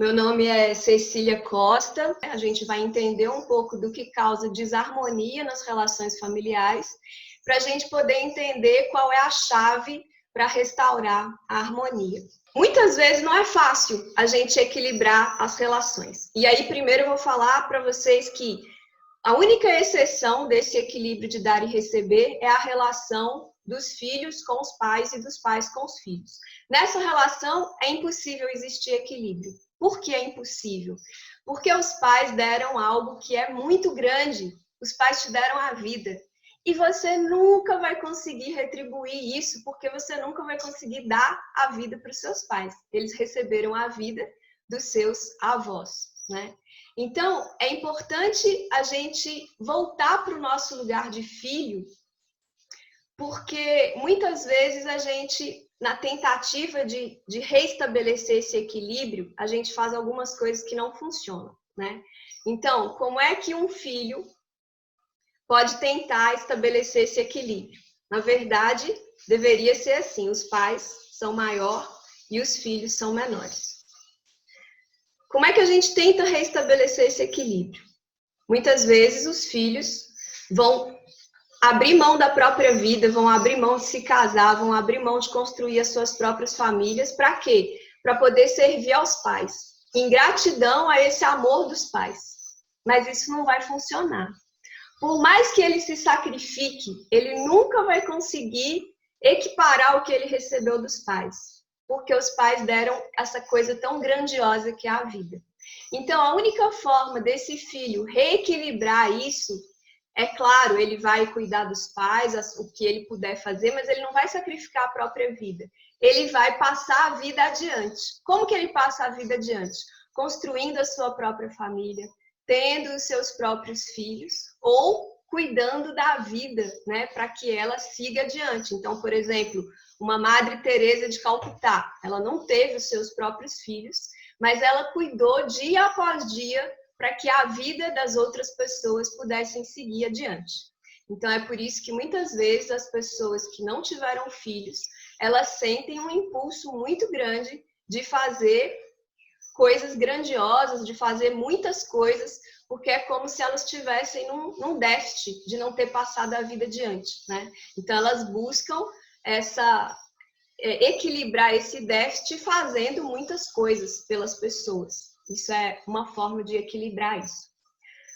Meu nome é Cecília Costa. A gente vai entender um pouco do que causa desarmonia nas relações familiares, para a gente poder entender qual é a chave para restaurar a harmonia. Muitas vezes não é fácil a gente equilibrar as relações. E aí, primeiro eu vou falar para vocês que a única exceção desse equilíbrio de dar e receber é a relação dos filhos com os pais e dos pais com os filhos. Nessa relação é impossível existir equilíbrio. Por que é impossível? Porque os pais deram algo que é muito grande. Os pais te deram a vida. E você nunca vai conseguir retribuir isso, porque você nunca vai conseguir dar a vida para os seus pais. Eles receberam a vida dos seus avós, né? Então, é importante a gente voltar para o nosso lugar de filho, porque muitas vezes a gente, na tentativa de reestabelecer esse equilíbrio, a gente faz algumas coisas que não funcionam, né? Então, como é que um filho pode tentar estabelecer esse equilíbrio? Na verdade, deveria ser assim: os pais são maior e os filhos são menores. Como é que a gente tenta reestabelecer esse equilíbrio? Muitas vezes os filhos vão abrir mão da própria vida, vão abrir mão de se casar, vão abrir mão de construir as suas próprias famílias. Para quê? Para poder servir aos pais, em gratidão a esse amor dos pais. Mas isso não vai funcionar. Por mais que ele se sacrifique, ele nunca vai conseguir equiparar o que ele recebeu dos pais, porque os pais deram essa coisa tão grandiosa que é a vida. Então, a única forma desse filho reequilibrar isso, é claro, ele vai cuidar dos pais, o que ele puder fazer, mas ele não vai sacrificar a própria vida. Ele vai passar a vida adiante. Como que ele passa a vida adiante? Construindo a sua própria família, tendo os seus próprios filhos, ou cuidando da vida, né, para que ela siga adiante. Então, por exemplo, uma Madre Teresa de Calcutá, ela não teve os seus próprios filhos, mas ela cuidou dia após dia para que a vida das outras pessoas pudessem seguir adiante. Então, é por isso que muitas vezes as pessoas que não tiveram filhos, elas sentem um impulso muito grande de fazer coisas grandiosas, de fazer muitas coisas, porque é como se elas estivessem num déficit de não ter passado a vida adiante, né? Então, elas buscam equilibrar esse déficit fazendo muitas coisas pelas pessoas. Isso é uma forma de equilibrar isso.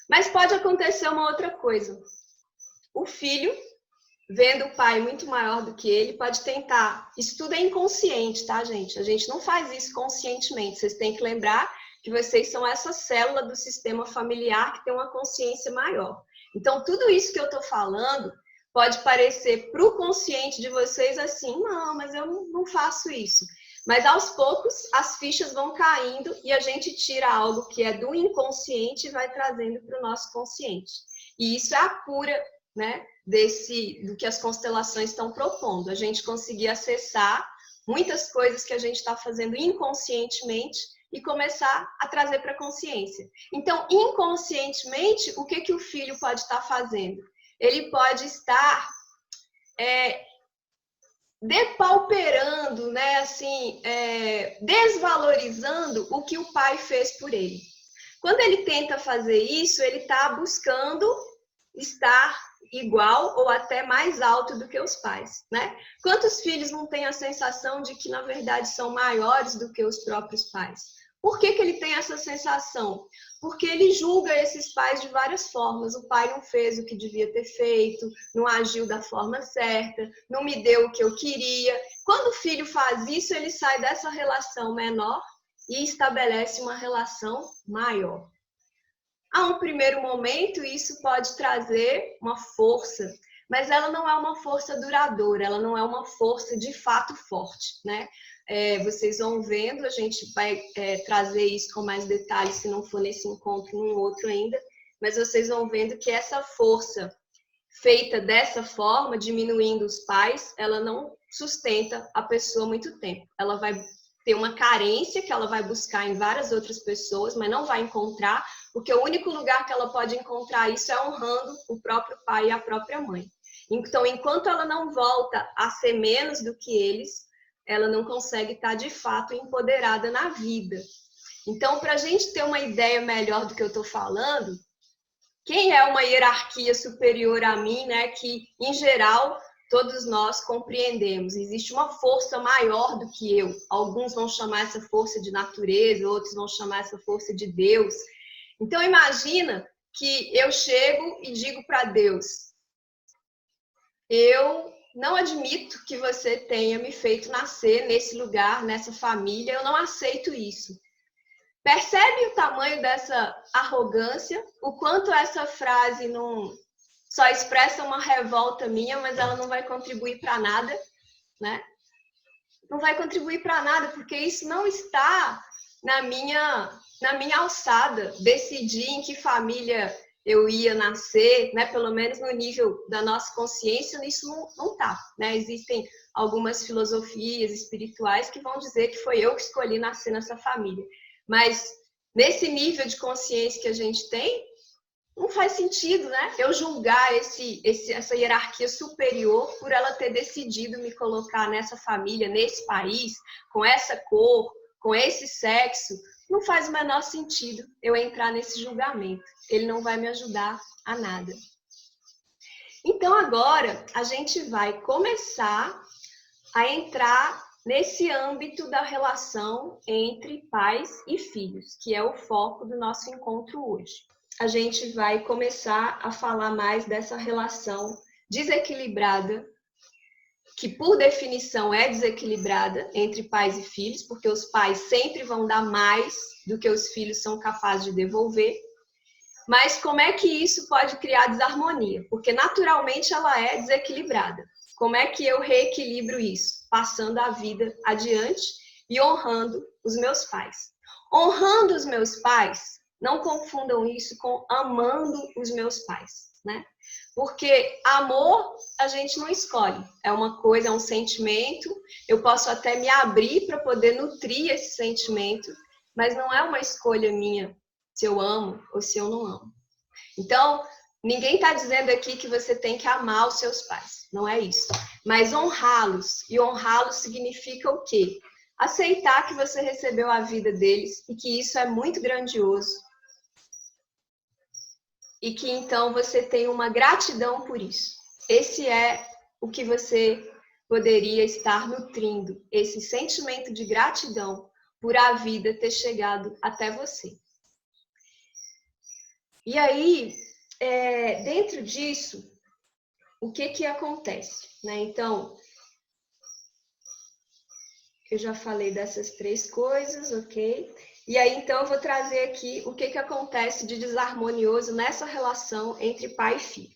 Mas pode acontecer uma outra coisa. O filho, vendo o pai muito maior do que ele, pode tentar. Isso tudo é inconsciente, tá, gente? A gente não faz isso conscientemente. Vocês têm que lembrar que vocês são essa célula do sistema familiar que tem uma consciência maior. Então, tudo isso que eu tô falando pode parecer para o consciente de vocês assim: não, mas eu não faço isso. Mas aos poucos as fichas vão caindo e a gente tira algo que é do inconsciente e vai trazendo para o nosso consciente. E isso é a cura, né, do que as constelações estão propondo. A gente conseguir acessar muitas coisas que a gente está fazendo inconscientemente e começar a trazer para a consciência. Então, inconscientemente, o que o filho pode estar fazendo? Ele pode estar depauperando, né, assim, desvalorizando o que o pai fez por ele. Quando ele tenta fazer isso, ele está buscando estar igual ou até mais alto do que os pais, né? Quantos filhos não têm a sensação de que, na verdade, são maiores do que os próprios pais? Por que ele tem essa sensação? Porque ele julga esses pais de várias formas. O pai não fez o que devia ter feito, não agiu da forma certa, não me deu o que eu queria. Quando o filho faz isso, ele sai dessa relação menor e estabelece uma relação maior. A um primeiro momento, isso pode trazer uma força, mas ela não é uma força duradoura, ela não é uma força de fato forte, né? Vocês vão vendo, a gente vai trazer isso com mais detalhes, se não for nesse encontro, num outro ainda, mas vocês vão vendo que essa força feita dessa forma, diminuindo os pais, ela não sustenta a pessoa muito tempo. Ela vai ter uma carência que ela vai buscar em várias outras pessoas, mas não vai encontrar, porque o único lugar que ela pode encontrar isso é honrando o próprio pai e a própria mãe. Então, enquanto ela não volta a ser menos do que eles, ela não consegue estar de fato empoderada na vida. Então, para a gente ter uma ideia melhor do que eu estou falando, quem é uma hierarquia superior a mim, né? Que, em geral, todos nós compreendemos. Existe uma força maior do que eu. Alguns vão chamar essa força de natureza, outros vão chamar essa força de Deus. Então, imagina que eu chego e digo para Deus: eu não admito que você tenha me feito nascer nesse lugar, nessa família, eu não aceito isso. Percebe o tamanho dessa arrogância? O quanto essa frase não só expressa uma revolta minha, mas ela não vai contribuir para nada, né? Não vai contribuir para nada, porque isso não está na minha alçada. Decidir em que família eu ia nascer, né? Pelo menos no nível da nossa consciência, isso não está, né? Existem algumas filosofias espirituais que vão dizer que foi eu que escolhi nascer nessa família. Mas nesse nível de consciência que a gente tem, não faz sentido, né? Eu julgar essa hierarquia superior por ela ter decidido me colocar nessa família, nesse país, com essa cor, com esse sexo. Não faz o menor sentido eu entrar nesse julgamento. Ele não vai me ajudar a nada. Então, agora, a gente vai começar a entrar nesse âmbito da relação entre pais e filhos, que é o foco do nosso encontro hoje. A gente vai começar a falar mais dessa relação desequilibrada, que por definição é desequilibrada entre pais e filhos, porque os pais sempre vão dar mais do que os filhos são capazes de devolver. Mas como é que isso pode criar desarmonia? Porque naturalmente ela é desequilibrada. Como é que eu reequilibro isso? Passando a vida adiante e honrando os meus pais. Honrando os meus pais, não confundam isso com amando os meus pais, né? Porque amor a gente não escolhe. É uma coisa, é um sentimento. Eu posso até me abrir para poder nutrir esse sentimento, mas não é uma escolha minha se eu amo ou se eu não amo. Então, ninguém está dizendo aqui que você tem que amar os seus pais. Não é isso. Mas honrá-los. E honrá-los significa o quê? Aceitar que você recebeu a vida deles e que isso é muito grandioso. E que então você tem uma gratidão por isso. Esse é o que você poderia estar nutrindo. Esse sentimento de gratidão por a vida ter chegado até você. E aí, dentro disso, o que acontece, né? Então, eu já falei dessas 3 coisas, ok? E aí, então, eu vou trazer aqui o que acontece de desarmonioso nessa relação entre pai e filho.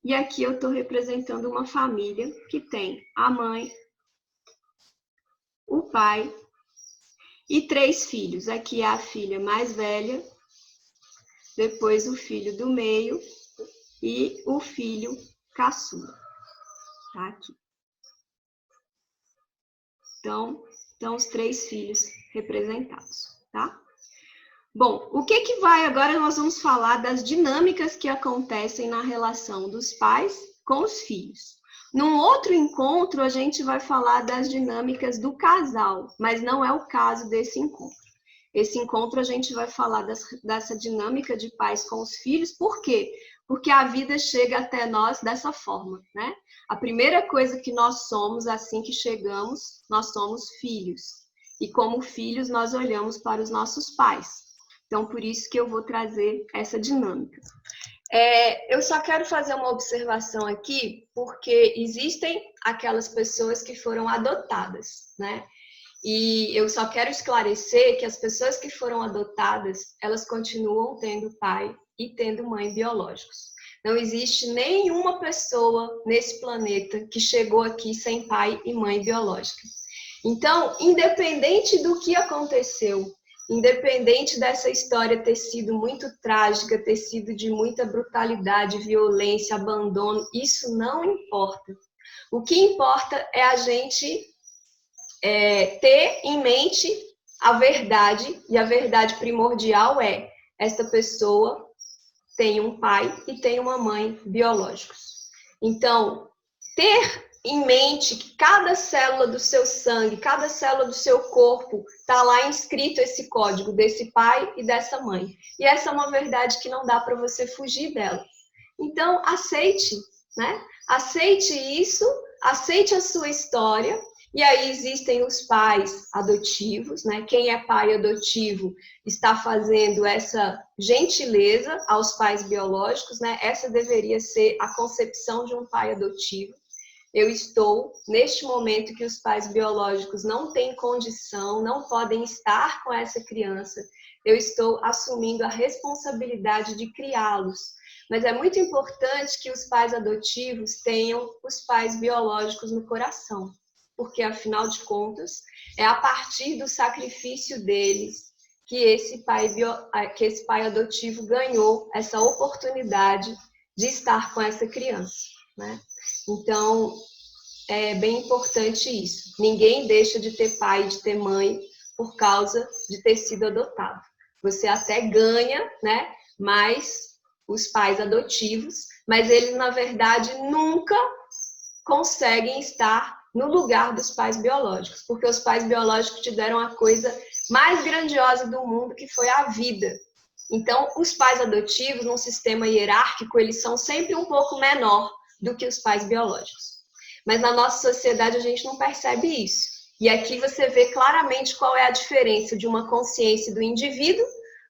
E aqui eu estou representando uma família que tem a mãe, o pai e 3 filhos. Aqui é a filha mais velha, depois o filho do meio e o filho caçula. Tá aqui. Então, os 3 filhos representados, tá? Bom, o que vai agora? Nós vamos falar das dinâmicas que acontecem na relação dos pais com os filhos. Num outro encontro, a gente vai falar das dinâmicas do casal, mas não é o caso desse encontro. Esse encontro a gente vai falar dessa dinâmica de pais com os filhos. Por quê? Porque a vida chega até nós dessa forma, né? A primeira coisa que nós somos, assim que chegamos, nós somos filhos. E como filhos, nós olhamos para os nossos pais. Então, por isso que eu vou trazer essa dinâmica. Eu só quero fazer uma observação aqui, porque existem aquelas pessoas que foram adotadas, né? E eu só quero esclarecer que as pessoas que foram adotadas, elas continuam tendo pai e tendo mãe biológicos. Não existe nenhuma pessoa nesse planeta que chegou aqui sem pai e mãe biológica. Então, independente do que aconteceu, independente dessa história ter sido muito trágica, ter sido de muita brutalidade, violência, abandono, isso não importa. O que importa é a gente ter em mente a verdade, e a verdade primordial é: esta pessoa tem um pai e tem uma mãe biológicos. Então, ter em mente que cada célula do seu sangue, cada célula do seu corpo, está lá inscrito esse código desse pai e dessa mãe. E essa é uma verdade que não dá para você fugir dela. Então, aceite, né? Aceite isso, aceite a sua história. E aí existem os pais adotivos, né? Quem é pai adotivo está fazendo essa gentileza aos pais biológicos, né? Essa deveria ser a concepção de um pai adotivo. Eu estou, neste momento que os pais biológicos não têm condição, não podem estar com essa criança, eu estou assumindo a responsabilidade de criá-los. Mas é muito importante que os pais adotivos tenham os pais biológicos no coração, porque, afinal de contas, é a partir do sacrifício deles que esse pai adotivo ganhou essa oportunidade de estar com essa criança, né? Então, é bem importante isso. Ninguém deixa de ter pai e de ter mãe por causa de ter sido adotado. Você até ganha, né, mais os pais adotivos, mas eles, na verdade, nunca conseguem estar no lugar dos pais biológicos, porque os pais biológicos te deram a coisa mais grandiosa do mundo, que foi a vida. Então, os pais adotivos, num sistema hierárquico, eles são sempre um pouco menor do que os pais biológicos. Mas na nossa sociedade a gente não percebe isso. E aqui você vê claramente qual é a diferença de uma consciência do indivíduo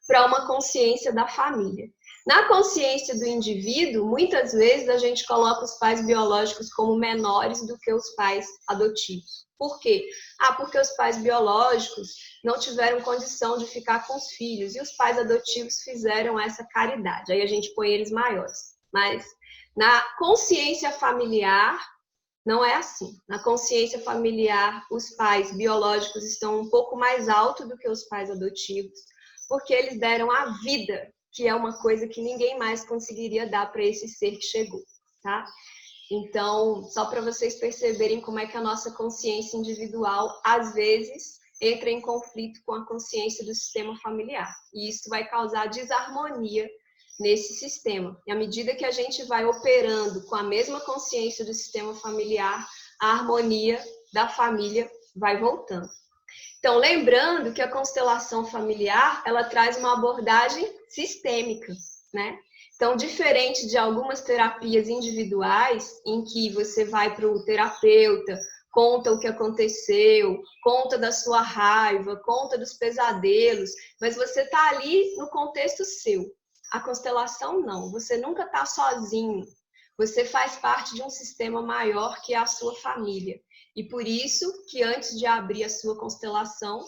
para uma consciência da família. Na consciência do indivíduo, muitas vezes a gente coloca os pais biológicos como menores do que os pais adotivos. Por quê? Porque os pais biológicos não tiveram condição de ficar com os filhos e os pais adotivos fizeram essa caridade. Aí a gente põe eles maiores. Mas na consciência familiar, não é assim. Na consciência familiar, os pais biológicos estão um pouco mais alto do que os pais adotivos, porque eles deram a vida, que é uma coisa que ninguém mais conseguiria dar para esse ser que chegou, tá? Então, só para vocês perceberem como é que a nossa consciência individual, às vezes, entra em conflito com a consciência do sistema familiar. E isso vai causar desarmonia nesse sistema. E à medida que a gente vai operando com a mesma consciência do sistema familiar, a harmonia da família vai voltando. Então, lembrando que a constelação familiar, ela traz uma abordagem sistêmica, né? Então, diferente de algumas terapias individuais, em que você vai para o terapeuta, conta o que aconteceu, conta da sua raiva, conta dos pesadelos, mas você está ali no contexto seu. A constelação não, você nunca está sozinho, você faz parte de um sistema maior que é a sua família. E por isso que antes de abrir a sua constelação,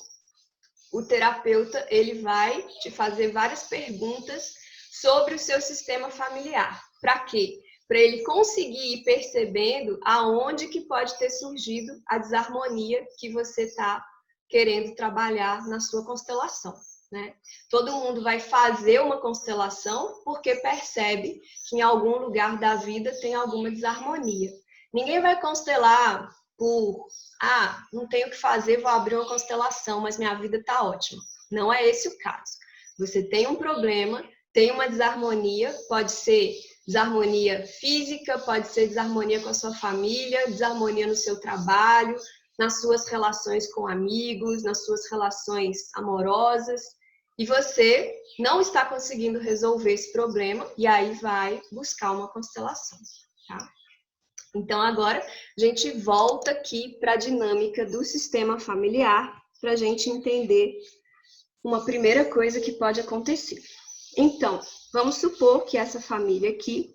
o terapeuta ele vai te fazer várias perguntas sobre o seu sistema familiar. Para quê? Para ele conseguir ir percebendo aonde que pode ter surgido a desarmonia que você está querendo trabalhar na sua constelação, né? Todo mundo vai fazer uma constelação porque percebe que em algum lugar da vida tem alguma desarmonia. Ninguém vai constelar por, não tenho o que fazer, vou abrir uma constelação, mas minha vida está ótima. Não é esse o caso. Você tem um problema, tem uma desarmonia, pode ser desarmonia física, pode ser desarmonia com a sua família, desarmonia no seu trabalho, nas suas relações com amigos, nas suas relações amorosas, e você não está conseguindo resolver esse problema, e aí vai buscar uma constelação, tá? Então, agora, a gente volta aqui para a dinâmica do sistema familiar, para a gente entender uma primeira coisa que pode acontecer. Então, vamos supor que essa família aqui,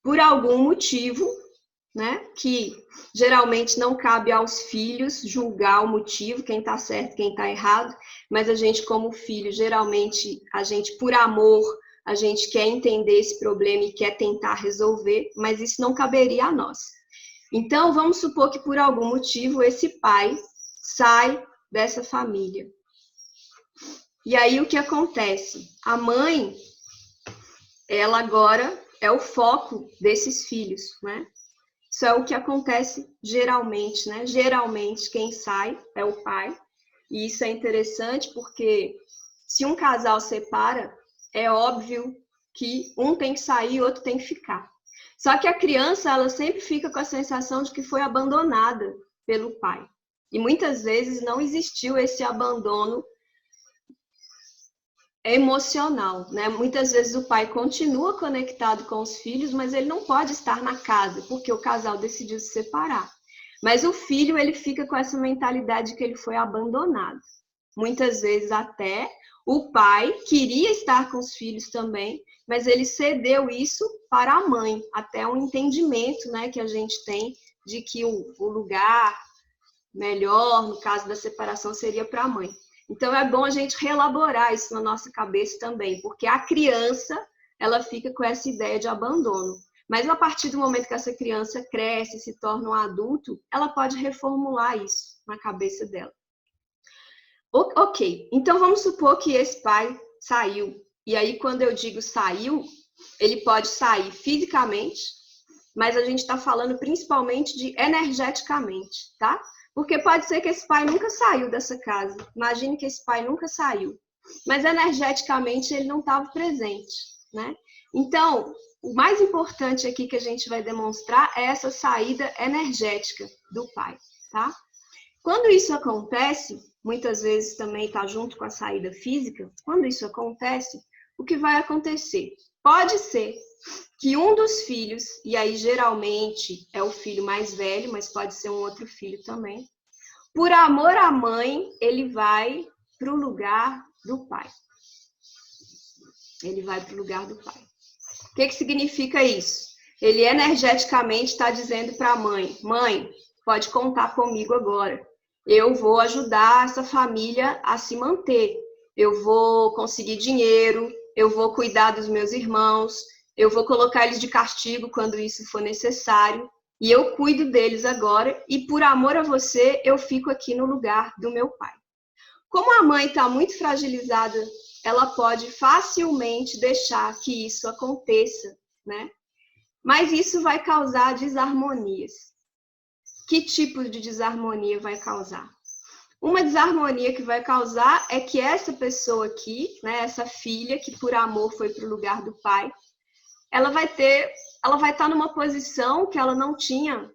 por algum motivo, né, que geralmente não cabe aos filhos julgar o motivo, quem está certo, quem está errado, mas a gente, como filho, geralmente, a gente, por amor, a gente quer entender esse problema e quer tentar resolver, mas isso não caberia a nós. Então, vamos supor que por algum motivo esse pai sai dessa família. E aí o que acontece? A mãe, ela agora é o foco desses filhos, né? Isso é o que acontece geralmente, né? Geralmente quem sai é o pai. E isso é interessante porque se um casal separa, é óbvio que um tem que sair e o outro tem que ficar. Só que a criança, ela sempre fica com a sensação de que foi abandonada pelo pai. E muitas vezes não existiu esse abandono emocional, né? Muitas vezes o pai continua conectado com os filhos, mas ele não pode estar na casa, porque o casal decidiu se separar. Mas o filho, ele fica com essa mentalidade de que ele foi abandonado. Muitas vezes até o pai queria estar com os filhos também, mas ele cedeu isso para a mãe, até um entendimento, né, que a gente tem de que o lugar melhor, no caso da separação, seria para a mãe. Então é bom a gente reelaborar isso na nossa cabeça também, porque a criança, ela fica com essa ideia de abandono. Mas a partir do momento que essa criança cresce, se torna um adulto, ela pode reformular isso na cabeça dela. Ok, então vamos supor que esse pai saiu. E aí, quando eu digo saiu, ele pode sair fisicamente, mas a gente está falando principalmente de energeticamente, tá? Porque pode ser que esse pai nunca saiu dessa casa. Imagine que esse pai nunca saiu. Mas energeticamente ele não estava presente, né? Então, o mais importante aqui que a gente vai demonstrar é essa saída energética do pai, tá? Quando isso acontece, muitas vezes também está junto com a saída física, quando isso acontece, o que vai acontecer? Pode ser que um dos filhos, e aí geralmente é o filho mais velho, mas pode ser um outro filho também, por amor à mãe, ele vai para o lugar do pai. Ele vai para o lugar do pai. O que significa isso? Ele energeticamente está dizendo para a mãe, mãe, pode contar comigo agora. Eu vou ajudar essa família a se manter. Eu vou conseguir dinheiro, eu vou cuidar dos meus irmãos, eu vou colocar eles de castigo quando isso for necessário. E eu cuido deles agora e por amor a você, eu fico aqui no lugar do meu pai. Como a mãe está muito fragilizada, ela pode facilmente deixar que isso aconteça, né? Mas isso vai causar desarmonias. Que tipo de desarmonia vai causar? Uma desarmonia que vai causar é que essa pessoa aqui, né, essa filha que por amor foi para o lugar do pai, ela vai estar numa posição que ela não tinha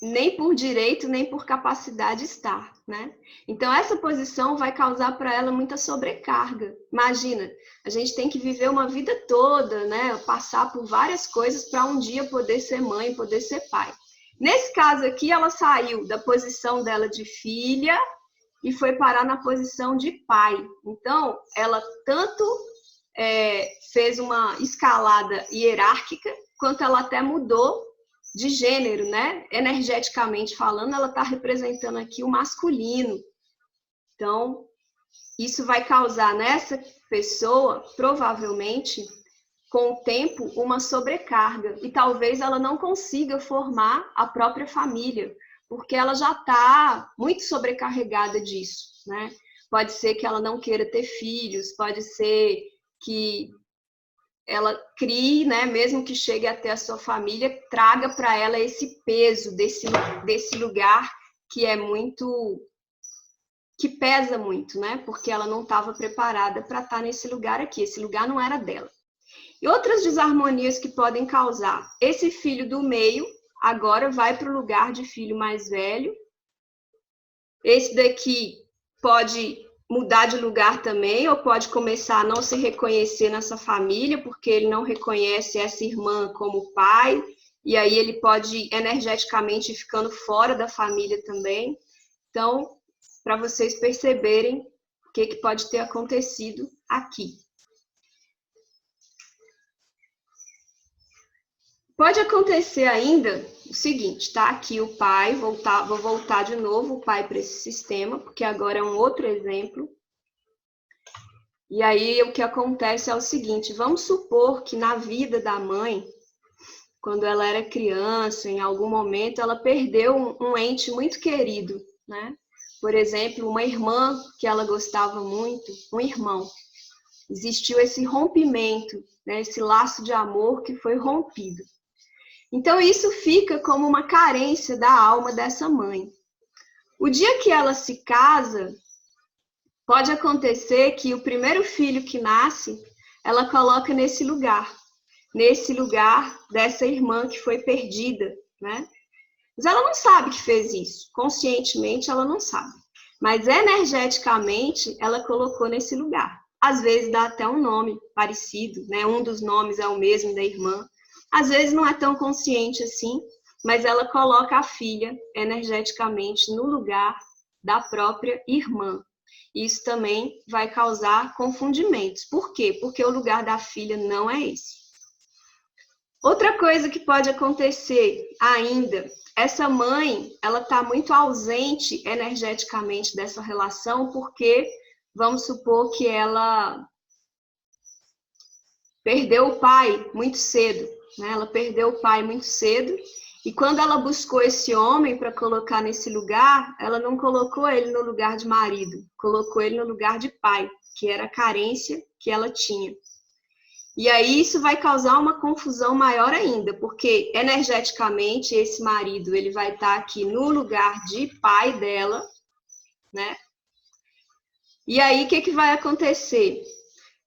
nem por direito, nem por capacidade estar, né? Então, essa posição vai causar para ela muita sobrecarga. Imagina, a gente tem que viver uma vida toda, né? Passar por várias coisas para um dia poder ser mãe, poder ser pai. Nesse caso aqui, ela saiu da posição dela de filha e foi parar na posição de pai. Então, ela tanto fez uma escalada hierárquica, quanto ela até mudou de gênero, né? Energeticamente falando, ela está representando aqui o masculino. Então, isso vai causar nessa pessoa, provavelmente, com o tempo, uma sobrecarga. E talvez ela não consiga formar a própria família, porque ela já está muito sobrecarregada disso, né? Pode ser que ela não queira ter filhos, pode ser que ela crie, né, mesmo que chegue até a sua família, traga para ela esse peso desse lugar que é muito, que pesa muito, né, porque ela não estava preparada para estar nesse lugar aqui, esse lugar não era dela. E outras desarmonias que podem causar, esse filho do meio agora vai para o lugar de filho mais velho, esse daqui pode mudar de lugar também, ou pode começar a não se reconhecer nessa família, porque ele não reconhece essa irmã como pai, e aí ele pode energeticamente ir ficando fora da família também. Então, para vocês perceberem o que pode ter acontecido aqui. Pode acontecer ainda o seguinte, tá? Aqui o pai, vou voltar de novo o pai para esse sistema, porque agora é um outro exemplo. E aí o que acontece é o seguinte, vamos supor que na vida da mãe, quando ela era criança, em algum momento, ela perdeu um ente muito querido, né? Por exemplo, uma irmã que ela gostava muito, um irmão. Existiu esse rompimento, né? Esse laço de amor que foi rompido. Então, isso fica como uma carência da alma dessa mãe. O dia que ela se casa, pode acontecer que o primeiro filho que nasce, ela coloca nesse lugar. nesse lugar dessa irmã que foi perdida, né? Mas ela não sabe que fez isso. Conscientemente, ela não sabe. Mas energeticamente, ela colocou nesse lugar. Às vezes dá até um nome parecido, né? Um dos nomes é o mesmo da irmã. Às vezes não é tão consciente assim, mas ela coloca a filha energeticamente no lugar da própria irmã. Isso também vai causar confundimentos. Por quê? Porque o lugar da filha não é esse. Outra coisa que pode acontecer ainda, essa mãe, ela está muito ausente energeticamente dessa relação, porque vamos supor que ela perdeu o pai muito cedo, né? Ela perdeu o pai muito cedo, e quando ela buscou esse homem para colocar nesse lugar, ela não colocou ele no lugar de marido, colocou ele no lugar de pai, que era a carência que ela tinha. E aí isso vai causar uma confusão maior ainda, porque energeticamente esse marido ele vai estar aqui no lugar de pai dela, né? E aí o que vai acontecer?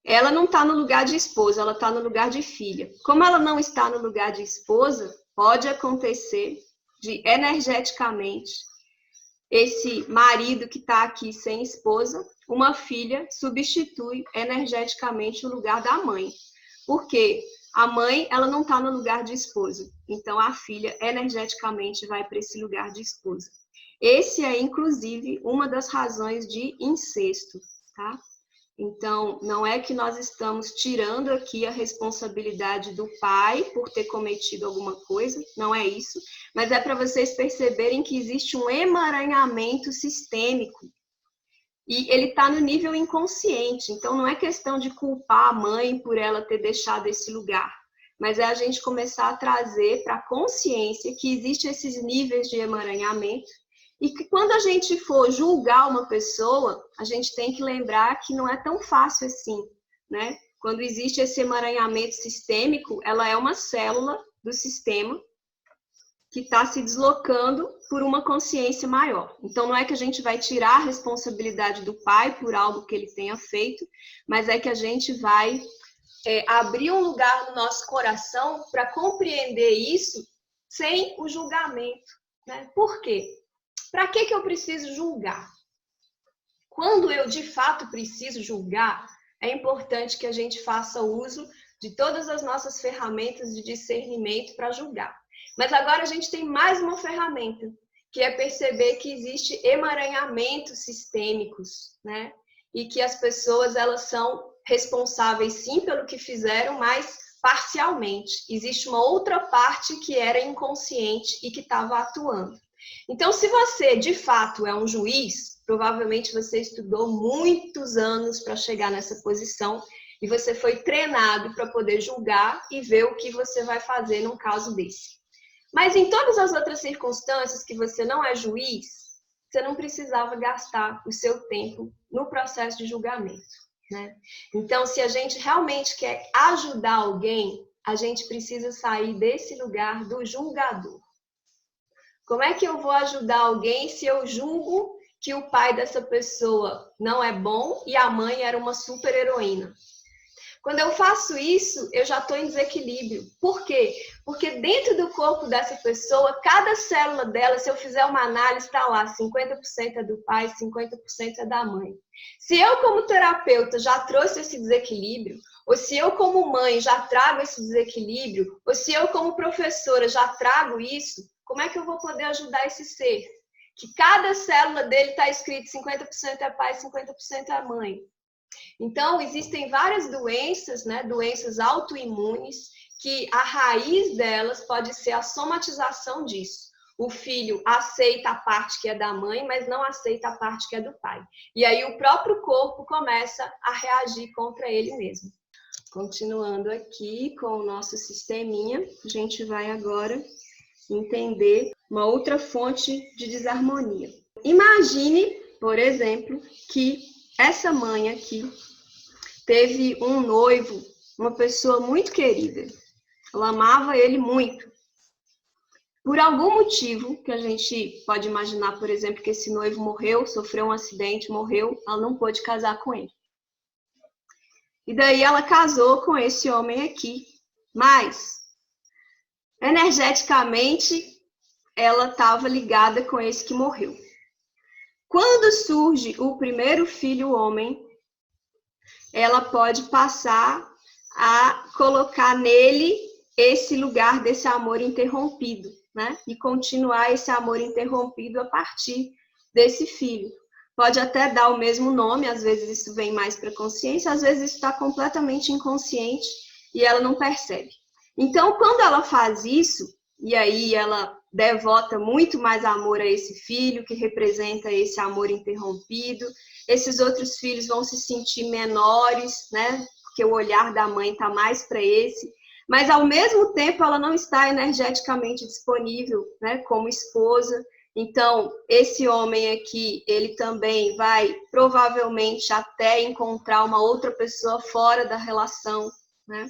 Ela não está no lugar de esposa, ela está no lugar de filha. Como ela não está no lugar de esposa, pode acontecer de energeticamente esse marido que está aqui sem esposa, uma filha substitui energeticamente o lugar da mãe. Porque a mãe, ela não está no lugar de esposa. Então, a filha, energeticamente, vai para esse lugar de esposa. Esse é, inclusive, uma das razões de incesto, tá? Então, não é que nós estamos tirando aqui a responsabilidade do pai por ter cometido alguma coisa, não é isso, mas é para vocês perceberem que existe um emaranhamento sistêmico. E ele está no nível inconsciente, então não é questão de culpar a mãe por ela ter deixado esse lugar, mas é a gente começar a trazer para a consciência que existem esses níveis de emaranhamento e que quando a gente for julgar uma pessoa, a gente tem que lembrar que não é tão fácil assim, né? Quando existe esse emaranhamento sistêmico, ela é uma célula do sistema que está se deslocando por uma consciência maior. Então, não é que a gente vai tirar a responsabilidade do pai por algo que ele tenha feito, mas é que a gente vai abrir um lugar no nosso coração para compreender isso sem o julgamento, né? Por quê? Para que eu preciso julgar? Quando eu, de fato, preciso julgar, é importante que a gente faça uso de todas as nossas ferramentas de discernimento para julgar. Mas agora a gente tem mais uma ferramenta, que é perceber que existe emaranhamentos sistêmicos, né? E que as pessoas, elas são responsáveis sim pelo que fizeram, mas parcialmente. Existe uma outra parte que era inconsciente e que estava atuando. Então, se você, de fato, é um juiz, provavelmente você estudou muitos anos para chegar nessa posição e você foi treinado para poder julgar e ver o que você vai fazer num caso desse. Mas em todas as outras circunstâncias que você não é juiz, você não precisava gastar o seu tempo no processo de julgamento, né? Então, se a gente realmente quer ajudar alguém, a gente precisa sair desse lugar do julgador. Como é que eu vou ajudar alguém se eu julgo que o pai dessa pessoa não é bom e a mãe era uma super heroína? Quando eu faço isso, eu já estou em desequilíbrio. Por quê? Porque dentro do corpo dessa pessoa, cada célula dela, se eu fizer uma análise, está lá, 50% é do pai, 50% é da mãe. Se eu, como terapeuta, já trouxe esse desequilíbrio, ou se eu, como mãe, já trago esse desequilíbrio, ou se eu, como professora, já trago isso, como é que eu vou poder ajudar esse ser? Que cada célula dele está escrito 50% é pai, 50% é mãe. Então, existem várias doenças, né, doenças autoimunes, que a raiz delas pode ser a somatização disso. O filho aceita a parte que é da mãe, mas não aceita a parte que é do pai. E aí o próprio corpo começa a reagir contra ele mesmo. Continuando aqui com o nosso sisteminha, a gente vai agora entender uma outra fonte de desarmonia. Imagine, por exemplo, que essa mãe aqui teve um noivo, uma pessoa muito querida. Ela amava ele muito. Por algum motivo, que a gente pode imaginar, por exemplo, que esse noivo morreu, sofreu um acidente, morreu, ela não pôde casar com ele. E daí ela casou com esse homem aqui, mas energeticamente ela estava ligada com esse que morreu. Quando surge o primeiro filho homem, ela pode passar a colocar nele esse lugar desse amor interrompido, né? E continuar esse amor interrompido a partir desse filho. Pode até dar o mesmo nome, às vezes isso vem mais para a consciência, às vezes isso está completamente inconsciente e ela não percebe. Então, quando ela faz isso, e aí ela devota muito mais amor a esse filho, que representa esse amor interrompido, esses outros filhos vão se sentir menores, né? Porque o olhar da mãe está mais para esse, mas ao mesmo tempo ela não está energeticamente disponível, né? Como esposa. Então, esse homem aqui, ele também vai provavelmente até encontrar uma outra pessoa fora da relação, né?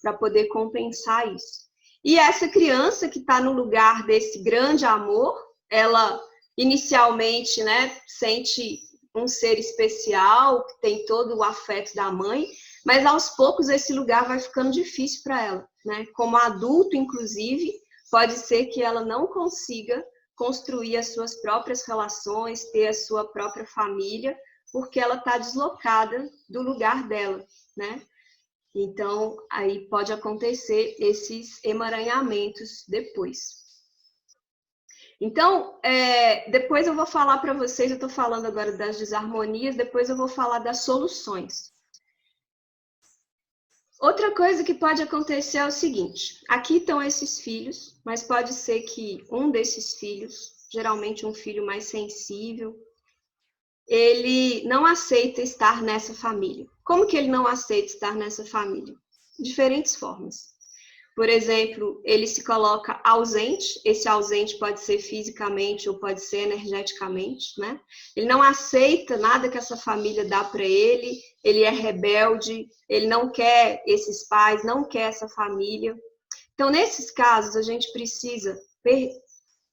Para poder compensar isso. E essa criança que está no lugar desse grande amor, ela inicialmente, né, sente um ser especial, que tem todo o afeto da mãe, mas aos poucos esse lugar vai ficando difícil para ela, né? Como adulto, inclusive, pode ser que ela não consiga construir as suas próprias relações, ter a sua própria família, porque ela está deslocada do lugar dela, né? Então, aí pode acontecer esses emaranhamentos depois. Então, depois eu vou falar para vocês, eu estou falando agora das desarmonias, depois eu vou falar das soluções. Outra coisa que pode acontecer é o seguinte, aqui estão esses filhos, mas pode ser que um desses filhos, geralmente um filho mais sensível, ele não aceita estar nessa família. Como que ele não aceita estar nessa família? Diferentes formas. Por exemplo, ele se coloca ausente, esse ausente pode ser fisicamente ou pode ser energeticamente, né? Ele não aceita nada que essa família dá para ele é rebelde, ele não quer esses pais, não quer essa família. Então, nesses casos, a gente precisa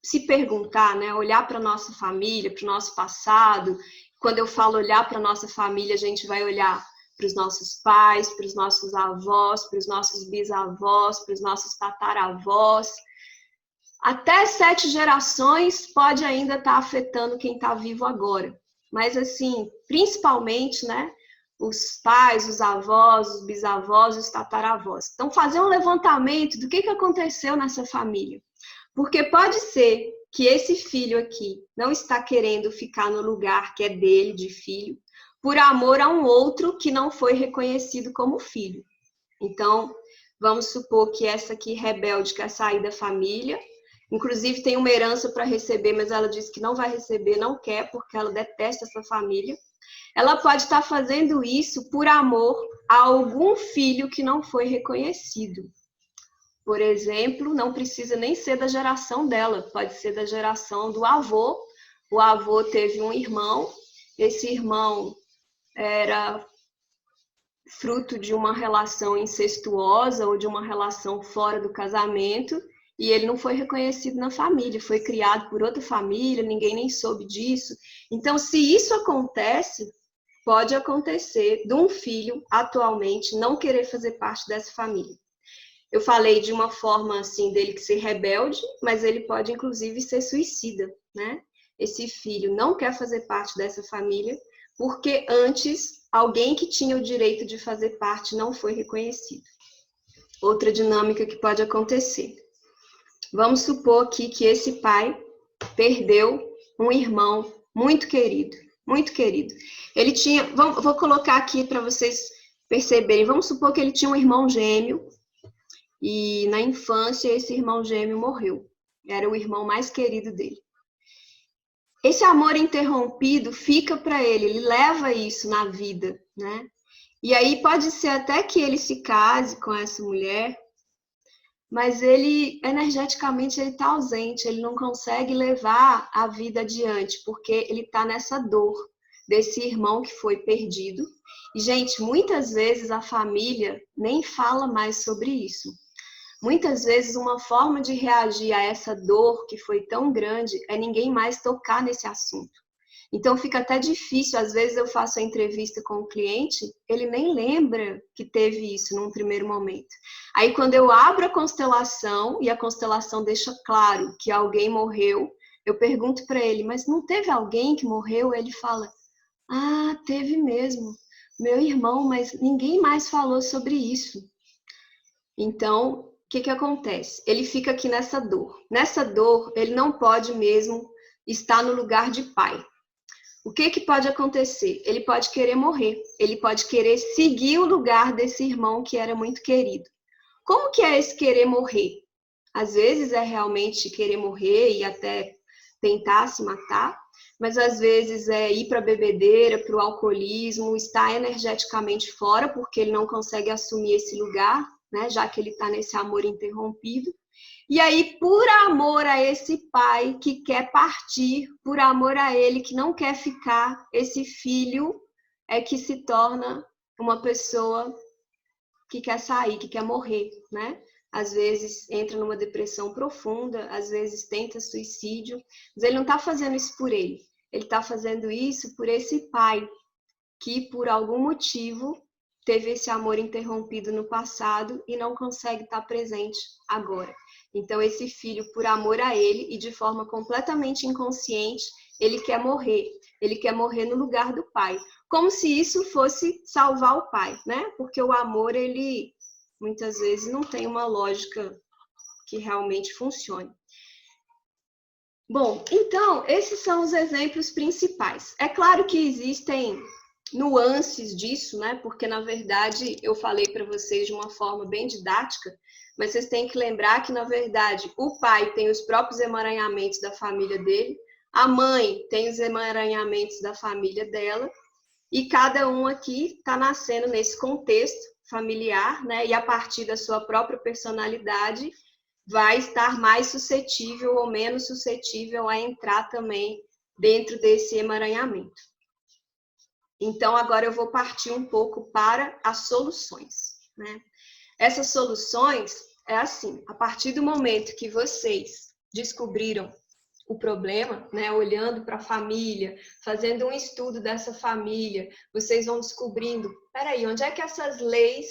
se perguntar, né? Olhar para a nossa família, para o nosso passado. Quando eu falo olhar para a nossa família, a gente vai olhar para os nossos pais, para os nossos avós, para os nossos bisavós, para os nossos tataravós. Até 7 gerações pode ainda estar afetando quem está vivo agora. Mas, assim, principalmente, né? Os pais, os avós, os bisavós, os tataravós. Então, fazer um levantamento do que aconteceu nessa família. Porque pode ser que esse filho aqui não está querendo ficar no lugar que é dele, de filho, por amor a um outro que não foi reconhecido como filho. Então, vamos supor que essa aqui rebelde quer sair da família, inclusive tem uma herança para receber, mas ela diz que não vai receber, não quer, porque ela detesta essa família. Ela pode estar fazendo isso por amor a algum filho que não foi reconhecido. Por exemplo, não precisa nem ser da geração dela, pode ser da geração do avô. O avô teve um irmão, esse irmão era fruto de uma relação incestuosa ou de uma relação fora do casamento, e ele não foi reconhecido na família, foi criado por outra família, ninguém nem soube disso. Então, se isso acontece, pode acontecer de um filho, atualmente, não querer fazer parte dessa família. Eu falei de uma forma, assim, dele que ser rebelde, mas ele pode, inclusive, ser suicida, né? Esse filho não quer fazer parte dessa família, porque antes, alguém que tinha o direito de fazer parte não foi reconhecido. Outra dinâmica que pode acontecer. Vamos supor aqui que esse pai perdeu um irmão muito querido, muito querido. Ele tinha, vou colocar aqui para vocês perceberem, vamos supor que ele tinha um irmão gêmeo, e na infância esse irmão gêmeo morreu. Era o irmão mais querido dele. Esse amor interrompido fica para ele leva isso na vida, né? E aí pode ser até que ele se case com essa mulher, mas ele, energeticamente, ele está ausente, ele não consegue levar a vida adiante, porque ele está nessa dor desse irmão que foi perdido. E, gente, muitas vezes a família nem fala mais sobre isso. Muitas vezes uma forma de reagir a essa dor que foi tão grande é ninguém mais tocar nesse assunto. Então fica até difícil, às vezes eu faço a entrevista com o cliente, ele nem lembra que teve isso num primeiro momento. Aí quando eu abro a constelação e a constelação deixa claro que alguém morreu, eu pergunto para ele, mas não teve alguém que morreu? Ele fala, ah, teve mesmo, meu irmão, mas ninguém mais falou sobre isso. Então, o que acontece? Ele fica aqui nessa dor. Nessa dor, ele não pode mesmo estar no lugar de pai. O que pode acontecer? Ele pode querer morrer, ele pode querer seguir o lugar desse irmão que era muito querido. Como que é esse querer morrer? Às vezes é realmente querer morrer e até tentar se matar, mas às vezes é ir para a bebedeira, para o alcoolismo, estar energeticamente fora porque ele não consegue assumir esse lugar, né, já que ele está nesse amor interrompido. E aí, por amor a esse pai que quer partir, por amor a ele que não quer ficar, esse filho é que se torna uma pessoa que quer sair, que quer morrer, né? Às vezes entra numa depressão profunda, às vezes tenta suicídio, mas ele não está fazendo isso por ele. Ele está fazendo isso por esse pai que, por algum motivo, teve esse amor interrompido no passado e não consegue estar presente agora. Então, esse filho, por amor a ele e de forma completamente inconsciente, ele quer morrer. Ele quer morrer no lugar do pai. Como se isso fosse salvar o pai, né? Porque o amor, ele muitas vezes não tem uma lógica que realmente funcione. Bom, então, esses são os exemplos principais. É claro que existem nuances disso, né? Porque, na verdade, eu falei para vocês de uma forma bem didática, mas vocês têm que lembrar que, na verdade, o pai tem os próprios emaranhamentos da família dele, a mãe tem os emaranhamentos da família dela, e cada um aqui está nascendo nesse contexto familiar, né? E a partir da sua própria personalidade, vai estar mais suscetível ou menos suscetível a entrar também dentro desse emaranhamento. Então, agora eu vou partir um pouco para as soluções, né? Essas soluções é assim, a partir do momento que vocês descobriram o problema, né, olhando para a família, fazendo um estudo dessa família, vocês vão descobrindo, peraí, onde é que essas leis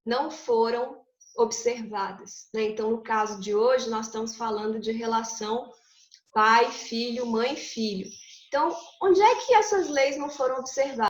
não foram observadas, né? Então, no caso de hoje, nós estamos falando de relação pai, filho, mãe, filho. Então, onde é que essas leis não foram observadas?